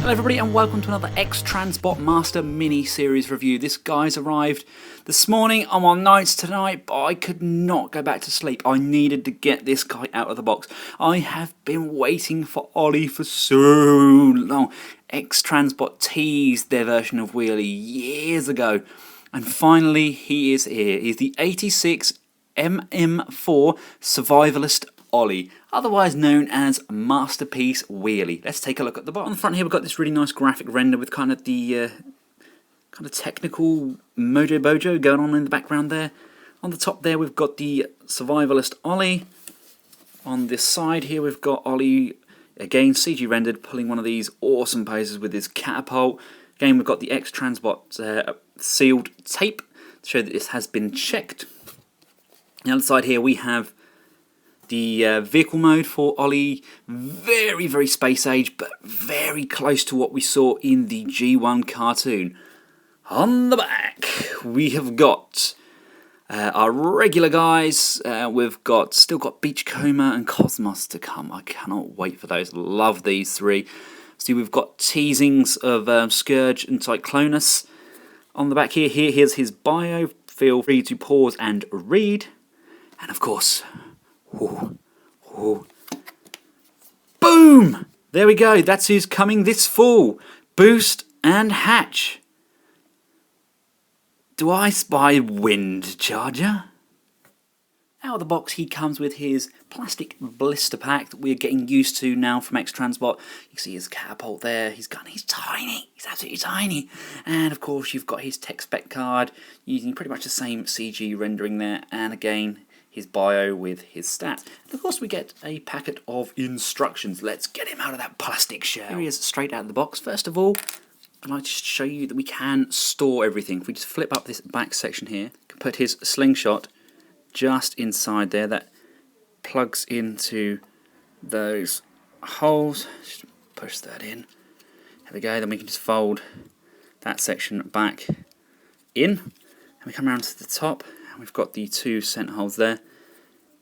Hello everybody and welcome to another X-Transbot Master mini-series review. This guy's arrived this morning. I'm on nights tonight, but I could not go back to sleep. I needed to get this guy out of the box. I have been waiting for Ollie for so long. X-Transbot teased their version of Wheelie years ago, and finally he is here. He's the 86 MM4 Survivalist Ollie, otherwise known as Masterpiece Wheelie. Let's take a look at the box. On the front here we've got this really nice graphic render with kind of the technical mojo bojo going on in the background there. On the top there we've got the Survivalist Ollie. On this side here we've got Ollie, again CG rendered, pulling one of these awesome poses with his catapult. Again we've got the X-Transbot sealed tape to show that this has been checked. On the other side here we have the vehicle mode for Ollie, very, very space age, but very close to what we saw in the G1 cartoon. On the back, we have got our regular guys. We've still got Beachcomber and Cosmos to come. I cannot wait for those. Love these three. See, we've got teasings of Scourge and Cyclonus. On the back here, here's his bio. Feel free to pause and read. And of course, boom! There we go, that's who's coming this fall. Boost and Hatch. Do I spy Wind Charger? Out of the box he comes with his plastic blister pack that we're getting used to now from X-Transbot. You can see his catapult there, he's tiny, he's absolutely tiny. And of course you've got his tech spec card using pretty much the same CG rendering there, and again his bio with his stats. And of course we get a packet of instructions. Let's get him out of that plastic shell. Here he is straight out of the box. First of all, I'd like to show you that we can store everything. If we just flip up this back section here, we can put his slingshot just inside there. That plugs into those holes. Just push that in. There we go. Then we can just fold that section back in. And we come around to the top. We've got the two center holes there,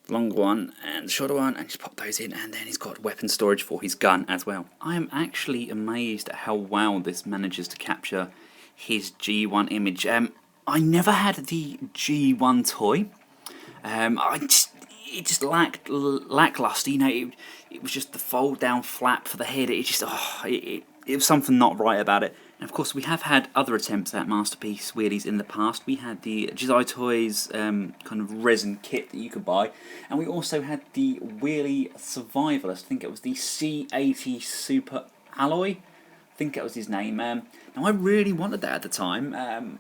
the longer one and the shorter one, and just pop those in, and then he's got weapon storage for his gun as well. I am actually amazed at how well this manages to capture his G1 image. I never had the G1 toy. It just lackluster, you know. It was just the fold down flap for the head. It was something not right about it. And of course we have had other attempts at Masterpiece Wheelies in the past. We had the Jedi Toys kind of resin kit that you could buy, and we also had the Wheelie Survivalist. I think it was the C80 Super Alloy. I think that was his name. Now I really wanted that at the time,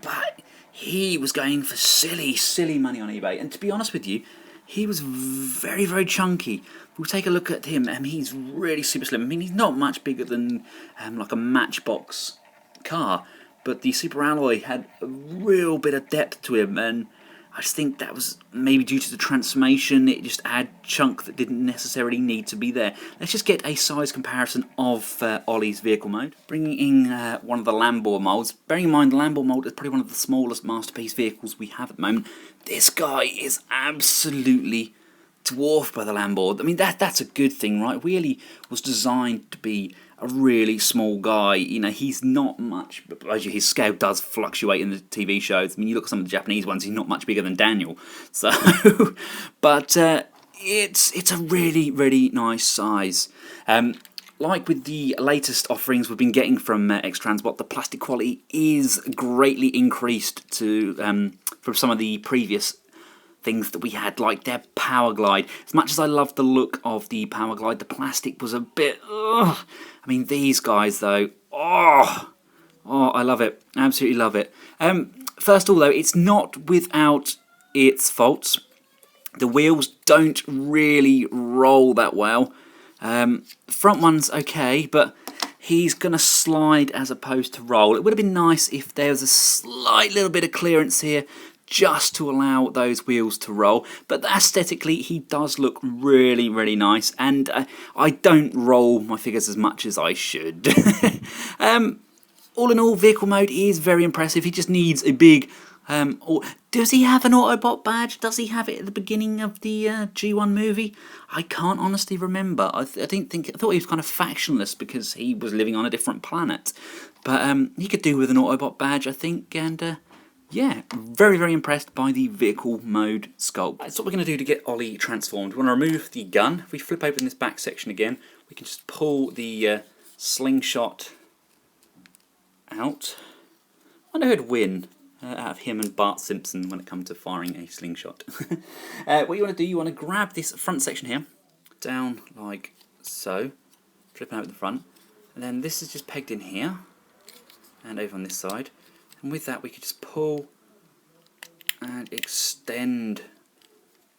but he was going for silly money on eBay. And to be honest with you, he was very, very chunky. We'll take a look at him. He's really super slim. I mean, he's not much bigger than like a Matchbox car, but the Super Alloy had a real bit of depth to him, and I just think that was maybe due to the transformation. It just had chunk that didn't necessarily need to be there. Let's just get a size comparison of Ollie's vehicle mode. Bringing in one of the Lambo molds. Bearing in mind the Lambo mold is probably one of the smallest Masterpiece vehicles we have at the moment. This guy is absolutely dwarfed by the Lambo. I mean, that's a good thing, right? Wheelie was designed to be a really small guy. You know, he's not much, but his scale does fluctuate in the TV shows. I mean, you look at some of the Japanese ones, he's not much bigger than Daniel. So, but it's a really, really nice size. Like with the latest offerings we've been getting from X-Transbot, the plastic quality is greatly increased to from some of the previous things that we had, like their Power Glide. As much as I loved the look of the Power Glide, the plastic was a bit, ugh. I mean, these guys though, oh, I love it, absolutely love it. First of all though, it's not without its faults. The wheels don't really roll that well. Front one's okay, but he's going to slide as opposed to roll. It would have been nice if there was a slight little bit of clearance here just to allow those wheels to roll, but aesthetically he does look really, really nice, and I don't roll my figures as much as I should. All in all, vehicle mode is very impressive. He just needs a big Or does he have an Autobot badge? Does he have it at the beginning of the G1 movie? I can't honestly remember. I thought he was kind of factionless because he was living on a different planet. But he could do with an Autobot badge, I think, and yeah, very, very impressed by the vehicle mode sculpt. That's what we're going to do to get Ollie transformed. We want to remove the gun. If we flip open this back section again, we can just pull the slingshot out. I wonder who'd win out of him and Bart Simpson when it comes to firing a slingshot. What you want to do, you want to grab this front section here, down like so, flipping over the front, and then this is just pegged in here, and over on this side, and with that we could just pull and extend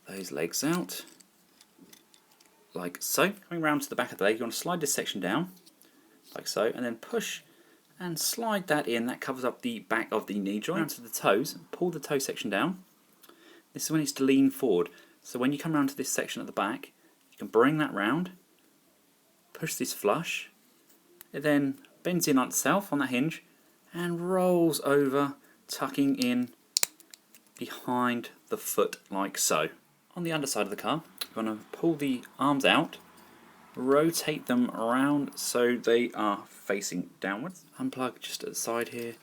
those legs out, like so. Coming round to the back of the leg, you want to slide this section down, like so, and then push and slide that in. That covers up the back of the knee joint. Round to the toes, pull the toe section down. This is when it's to lean forward. So when you come around to this section at the back, you can bring that round, push this flush, it then bends in on itself on that hinge and rolls over, tucking in behind the foot like so. On the underside of the car, you're going to pull the arms out, rotate them around so they are facing downwards. Unplug just at the side here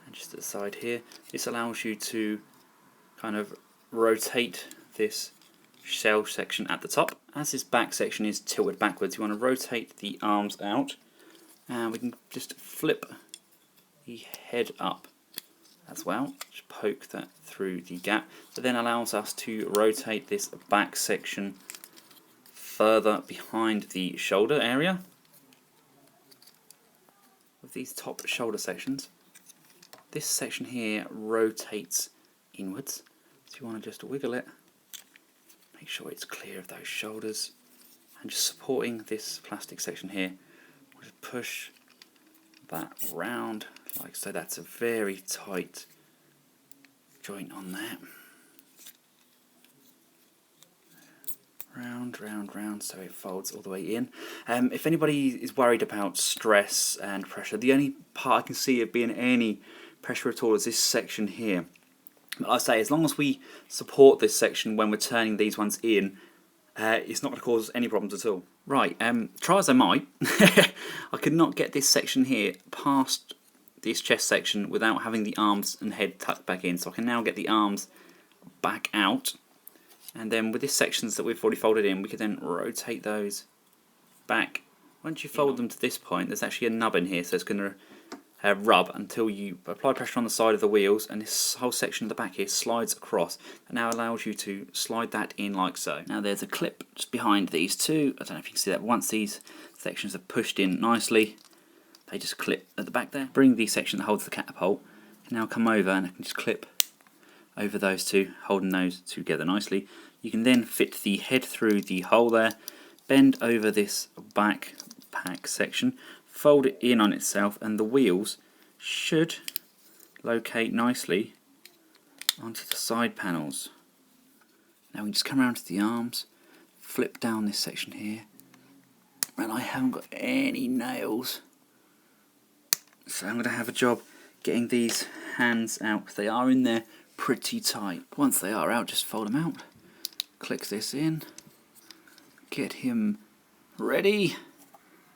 and just at the side here. This allows you to kind of rotate this shell section at the top. As this back section is tilted backwards, you want to rotate the arms out, and we can just flip the head up as well. Just poke that through the gap. That then allows us to rotate this back section further behind the shoulder area. With these top shoulder sections, this section here rotates inwards, so you want to just wiggle it, make sure it's clear of those shoulders, and just supporting this plastic section here, we'll just push that round like so. That's a very tight joint on there. Round, round, round, so it folds all the way in. If anybody is worried about stress and pressure, the only part I can see it being any pressure at all is this section here. But I say, as long as we support this section when we're turning these ones in, it's not going to cause any problems at all. Right, try as I might, I could not get this section here past this chest section without having the arms and head tucked back in. So I can now get the arms back out. And then with these sections that we've already folded in, we can then rotate those back. Once you fold them to this point, there's actually a nub in here, so it's going to rub until you apply pressure on the side of the wheels, and this whole section of the back here slides across. And now allows you to slide that in like so. Now there's a clip just behind these two. I don't know if you can see that, but once these sections are pushed in nicely, they just clip at the back there. Bring the section that holds the catapult, and now come over and I can just clip over those two, holding those together nicely. You can then fit the head through the hole there, bend over this back pack section, fold it in on itself, and the wheels should locate nicely onto the side panels. Now we just come around to the arms, flip down this section here, and I haven't got any nails, so I'm going to have a job getting these hands out. They are in there pretty tight. Once they are out, just fold them out, click this in, get him ready,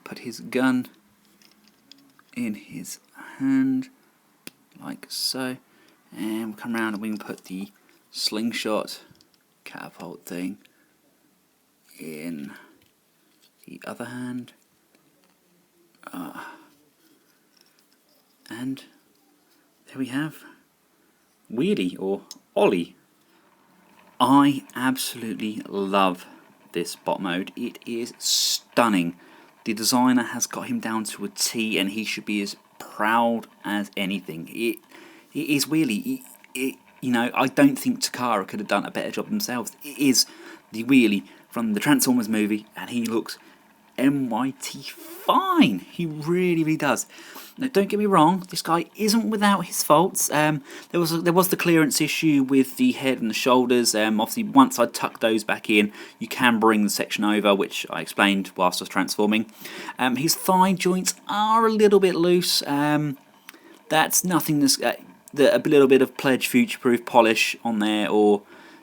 put his gun in his hand like so, and we'll come around and we can put the slingshot catapult thing in the other hand, and there we have Wheelie, or Ollie. I absolutely love this bot mode. It is stunning. The designer has got him down to a T, and he should be as proud as anything. It is Wheelie. You know, I don't think Takara could have done a better job themselves. It is the Wheelie from the Transformers movie, and he looks MIT fine. He really, really does. Now, don't get me wrong, this guy isn't without his faults. There was the clearance issue with the head and the shoulders. Obviously, once I tuck those back in, you can bring the section over, which I explained whilst I was transforming. His thigh joints are a little bit loose. That's nothing that's a little bit of Pledge Future-Proof polish on there, or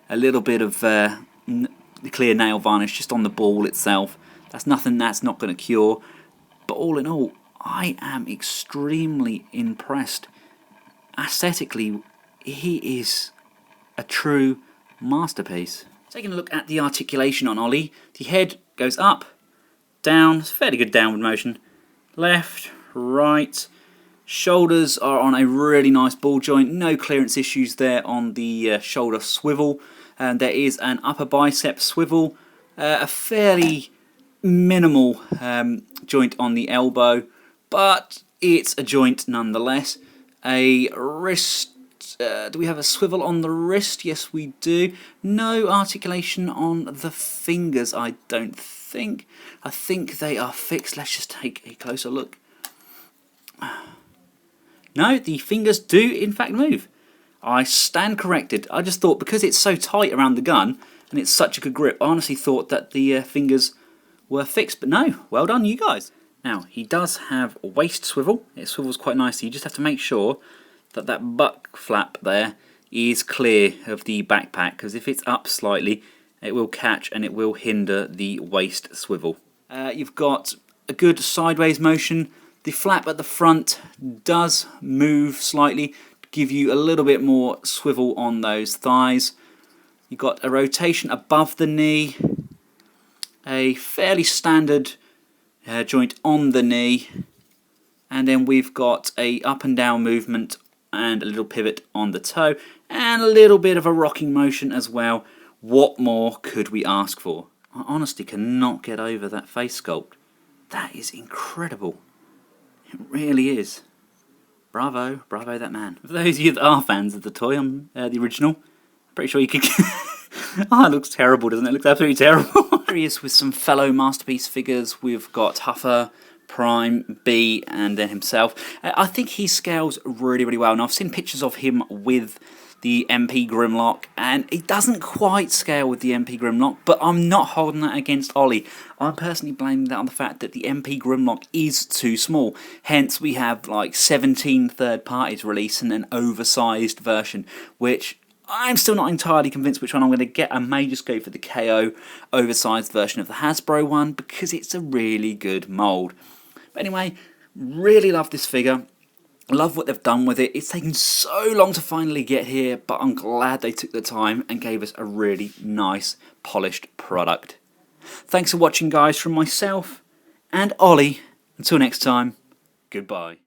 a little bit of clear nail varnish just on the ball itself. That's nothing that's not going to cure. But all in all, I am extremely impressed. Aesthetically, he is a true masterpiece. Taking a look at the articulation on Ollie, the head goes up, down, it's a fairly good downward motion, left, right. Shoulders are on a really nice ball joint, no clearance issues there on the shoulder swivel. And there is an upper bicep swivel, a fairly minimal joint on the elbow, but it's a joint nonetheless. A wrist, do we have a swivel on the wrist? Yes, we do. No articulation on the fingers, I don't think. I think they are fixed. Let's just take a closer look. No, the fingers do in fact move. I stand corrected. I just thought because it's so tight around the gun and it's such a good grip, I honestly thought that the fingers were fixed, but no, well done you guys. Now, he does have a waist swivel. It swivels quite nicely. You just have to make sure that that butt flap there is clear of the backpack, because if it's up slightly, it will catch and it will hinder the waist swivel. You've got a good sideways motion. The flap at the front does move slightly to give you a little bit more swivel on those thighs. You've got a rotation above the knee, a fairly standard joint on the knee, and then we've got a up and down movement and a little pivot on the toe, and a little bit of a rocking motion as well. What more could we ask for? I honestly cannot get over that face sculpt. That is incredible. It really is. Bravo, bravo that man. For those of you that are fans of the toy, the original, I'm pretty sure you could... Oh, it looks terrible, doesn't it? It looks absolutely terrible. Here he is with some fellow Masterpiece figures. We've got Huffer, Prime, B, and then himself. I think he scales really, really well. Now, I've seen pictures of him with the MP Grimlock, and it doesn't quite scale with the MP Grimlock, but I'm not holding that against Ollie. I'm personally blaming that on the fact that the MP Grimlock is too small. Hence, we have like 17 third parties releasing an oversized version, which I'm still not entirely convinced which one I'm going to get. I may just go for the KO oversized version of the Hasbro one, because it's a really good mould. But anyway, really love this figure. Love what they've done with it. It's taken so long to finally get here, but I'm glad they took the time and gave us a really nice, polished product. Thanks for watching, guys, from myself and Ollie. Until next time, goodbye.